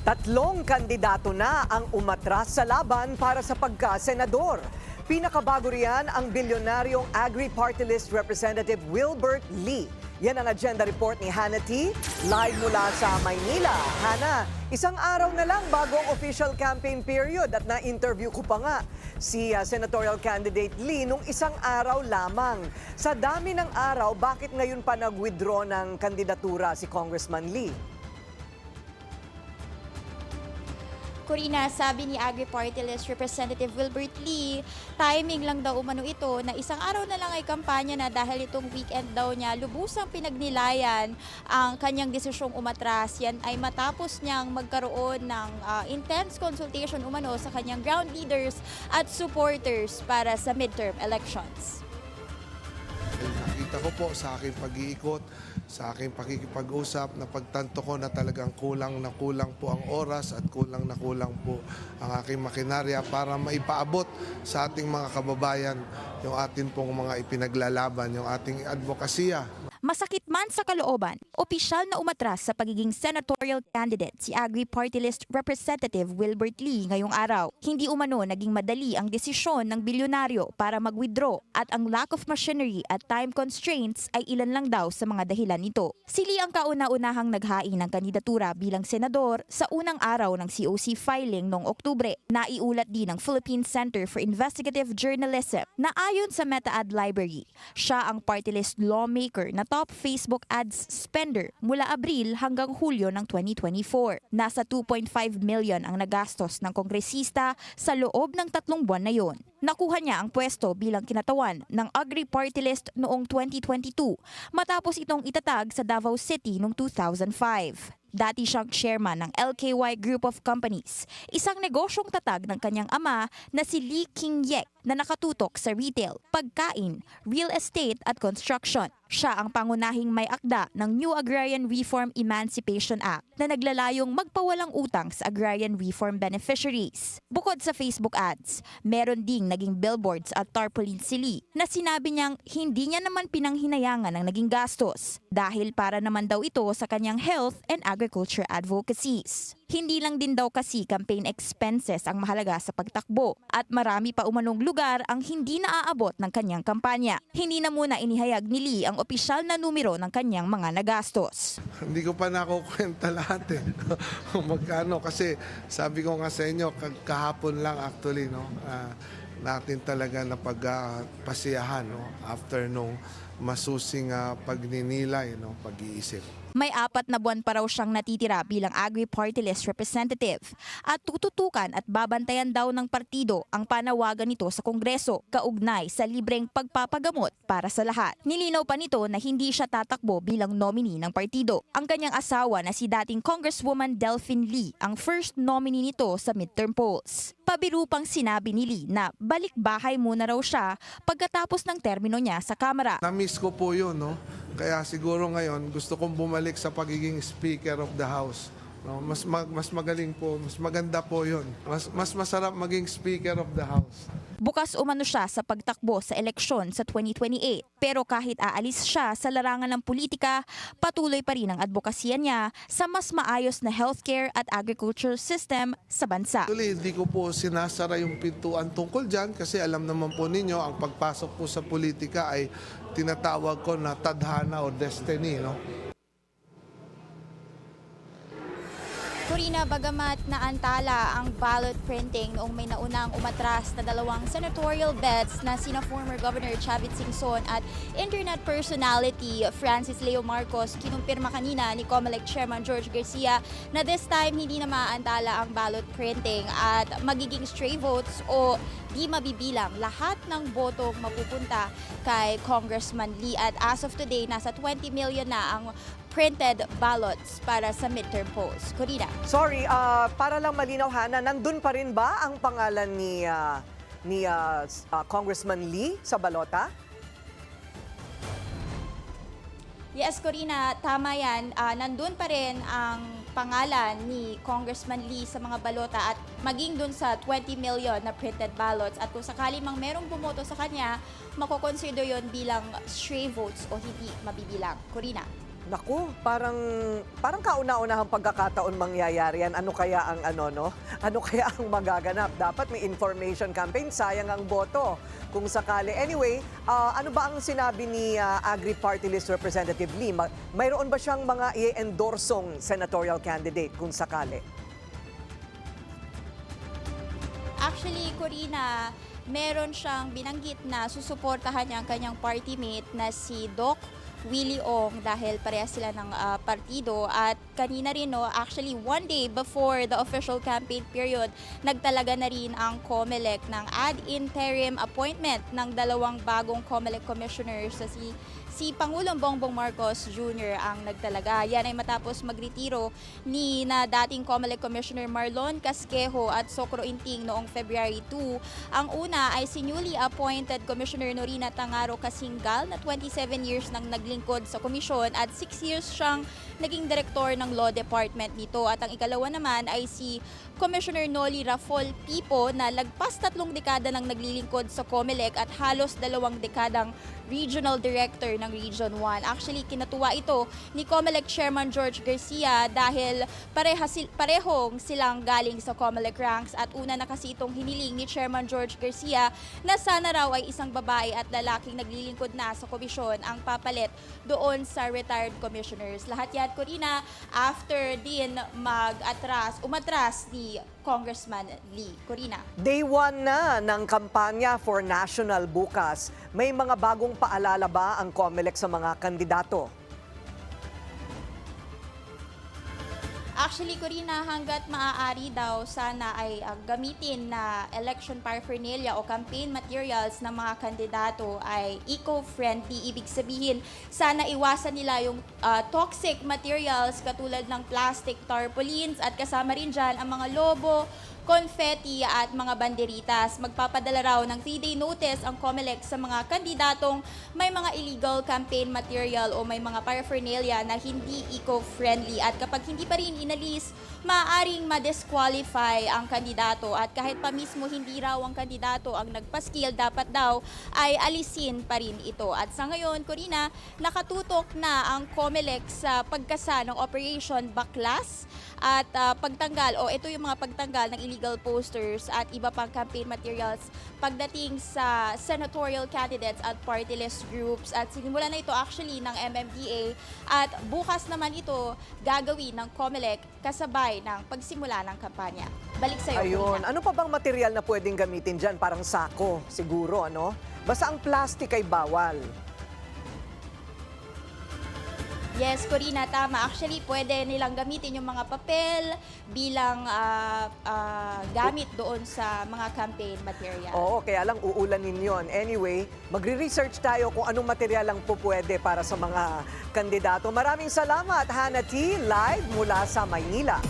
Tatlong kandidato na ang umatras sa laban para sa pagka-senador. Pinakabago riyan ang bilyonaryong Agri-Party List Representative Wilbert Lee. Yan ang agenda report ni Hannah T. Live mula sa Maynila. Hannah, isang araw na lang bago ang official campaign period at na-interview ko pa nga si senatorial candidate Lee nung isang araw lamang. Sa dami ng araw, bakit ngayon pa nag-withdraw ng kandidatura si Congressman Lee? Corina, sabi ni Agri-Party List Representative Wilbert Lee, timing lang daw umano ito na isang araw na lang ay kampanya na dahil itong weekend daw niya lubusang pinagnilayan ang kanyang desisyong umatras. Yan ay matapos niyang magkaroon ng intense consultation umano sa kanyang ground leaders at supporters para sa midterm elections. Nakita ko po sa aking pag-iikot, sa aking pakikipag-usap, na pagtanto ko na talagang kulang na kulang po ang oras at kulang na kulang po ang aking makinarya para maipaabot sa ating mga kababayan yung atin pong mga ipinaglalaban, yung ating advokasya. Masakit man sa kalooban, opisyal na umatras sa pagiging senatorial candidate si Agri-Party List Representative Wilbert Lee ngayong araw. Hindi umano naging madali ang desisyon ng bilyonaryo para mag-withdraw at ang lack of machinery at time constraints ay ilan lang daw sa mga dahilan nito. Si Lee ang kauna-unahang naghain ng kandidatura bilang senador sa unang araw ng COC filing noong Oktubre. Naiulat din ng Philippine Center for Investigative Journalism na ayon sa MetaAd Library, siya ang party list lawmaker na top Facebook ads spender mula Abril hanggang Hulyo ng 2024. Nasa 2.5 million ang nagastos ng kongresista sa loob ng 3 buwan na yon. Nakuha niya ang pwesto bilang kinatawan ng Agri-Party List noong 2022 matapos itong itatag sa Davao City noong 2005. Dati siyang chairman ng LKY Group of Companies, isang negosyong tatag ng kanyang ama na si Lee King-yek na nakatutok sa retail, pagkain, real estate at construction. Siya ang pangunahing may akda ng New Agrarian Reform Emancipation Act na naglalayong magpawalang utang sa agrarian reform beneficiaries. Bukod sa Facebook ads, meron ding naging billboards at tarpaulin si Lee na sinabi niyang hindi niya naman pinanghinayangan ang naging gastos dahil para naman daw ito sa kanyang health and agriculture advocacies. Hindi lang din daw kasi campaign expenses ang mahalaga sa pagtakbo at marami pa umanong lugar ang hindi naaabot ng kanyang kampanya. Hindi na muna inihayag ni Lee ang opisyal na numero ng kanyang mga nagastos. Hindi ko pa nakukwenta lahat magkano, kasi sabi ko nga sa inyo, kahapon lang actually, natin talaga na pagpasiyahan after nung masusing pagninilay, pag-iisip. May 4 na buwan pa raw siyang natitira bilang Agri-Party List Representative at tututukan at babantayan daw ng partido ang panawagan nito sa Kongreso kaugnay sa libreng pagpapagamot para sa lahat. Nilinaw pa nito na hindi siya tatakbo bilang nominee ng partido. Ang kanyang asawa na si dating Congresswoman Delphine Lee ang first nominee nito sa midterm polls. Pabiru pang sinabi ni Lee na balik bahay muna raw siya pagkatapos ng termino niya sa Kamara. Na-miss ko po yun, Kaya siguro ngayon gusto kong bumalik sa pagiging Speaker of the House. Mas magaling po, mas maganda po yun. Mas masarap maging Speaker of the House. Bukas umano siya sa pagtakbo sa eleksyon sa 2028. Pero kahit aalis siya sa larangan ng politika, patuloy pa rin ang advokasya niya sa mas maayos na healthcare at agriculture system sa bansa. Actually, hindi ko po sinasara yung pintuan tungkol dyan kasi alam naman po ninyo, ang pagpasok po sa politika ay tinatawag ko na tadhana o destiny, Corina, bagamat naantala ang ballot printing noong may naunang umatras na 2 senatorial bets na sina former Governor Chavit Singson at internet personality Francis Leo Marcos, kinumpirma kanina ni COMELEC Chairman George Garcia na this time hindi na maaantala ang ballot printing at magiging stray votes o di mabibilang lahat ng botong mapupunta kay Congressman Lee. At as of today, nasa 20 million na ang printed ballots para sa midterm polls. Corina. Sorry, para lang malinaw, Hannah, nandun pa rin ba ang pangalan ni Congressman Lee sa balota? Yes, Corina, tama yan. Nandun pa rin ang pangalan ni Congressman Lee sa mga balota at maging dun sa 20 million na printed ballots. At kung sakali mang merong bumoto sa kanya, makoconsider yon bilang stray votes o hindi mabibilang. Corina. Naku, parang kauna-unahang pagkakataon mangyayari yan. Ano kaya ang no? Ano kaya ang magaganap? Dapat may information campaign, sayang ang boto. Kung sakali. Anyway, ano ba ang sinabi ni Agri Party List Representative Lee? Mayroon ba siyang mga i-endorsong senatorial candidate kung sakali? Actually, Corina, meron siyang binanggit na susuportahan niya ang kanyang party mate na si Doc Willie Ong dahil parehas sila ng partido. At kanina rin, no, actually one day before the official campaign period, nagtalaga na rin ang COMELEC ng ad interim appointment ng dalawang bagong COMELEC commissioners, si Pangulong Bongbong Marcos Jr. ang nagtalaga. Yan ay matapos magretiro ni na dating COMELEC Commissioner Marlon Casquejo at Socro Inting noong February 2. Ang una ay si newly appointed Commissioner Norina Tangaro Kasingal na 27 years nang naglingkod sa komisyon at 6 years siyang naging direktor ng Law Department nito. At ang ikalawa naman ay si Commissioner Noli Rafol Pipo na lagpas 3 dekada nang naglilingkod sa COMELEC at halos 2 dekadang Regional Director ng Region 1. Actually, kinatuwa ito ni COMELEC Chairman George Garcia dahil parehong silang galing sa COMELEC ranks at una na kasi itong hiniling ni Chairman George Garcia na sana raw ay isang babae at lalaking naglilingkod na sa komisyon ang papalit doon sa retired commissioners. Lahat yan, Corina, after din umatras ni Congressman Lee. Corina. Day 1 na ng kampanya for national bukas. May mga bagong paalala ba ang COMELEC sa mga kandidato? Actually, Corina, hanggat maaari daw sana ay gamitin na election paraphernalia o campaign materials ng mga kandidato ay eco-friendly. Ibig sabihin, sana iwasan nila yung toxic materials katulad ng plastic tarpaulins at kasama rin dyan ang mga lobo, confetti at mga banderitas. Magpapadala raw ng 3-day notice ang COMELEC sa mga kandidatong may mga illegal campaign material o may mga paraphernalia na hindi eco-friendly. At kapag hindi pa rin inalis, maaaring ma-disqualify ang kandidato. At kahit pa mismo hindi raw ang kandidato ang nagpaskil, dapat daw ay alisin pa rin ito. At sa ngayon, Corina, nakatutok na ang COMELEC sa pagkasa ng Operation Baklas at pagtanggal o ito yung mga pagtanggal ng illegal posters at iba pang campaign materials pagdating sa senatorial candidates at party list groups. At sinimulan na ito actually ng MMDA at bukas naman ito gagawin ng COMELEC kasabay ng pagsimula ng kampanya. Balik sa iyo, Ayun. Corina. Ano pa bang material na pwedeng gamitin dyan? Parang sako, siguro, ano? Basta ang plastic ay bawal. Yes, Corina, tama. Actually, pwede nilang gamitin yung mga papel bilang gamit doon sa mga campaign material. Oo, kaya lang uulanin yon. Anyway, magre-research tayo kung anong material lang po pwede para sa mga kandidato. Maraming salamat, Hannah T. Live mula sa Maynila.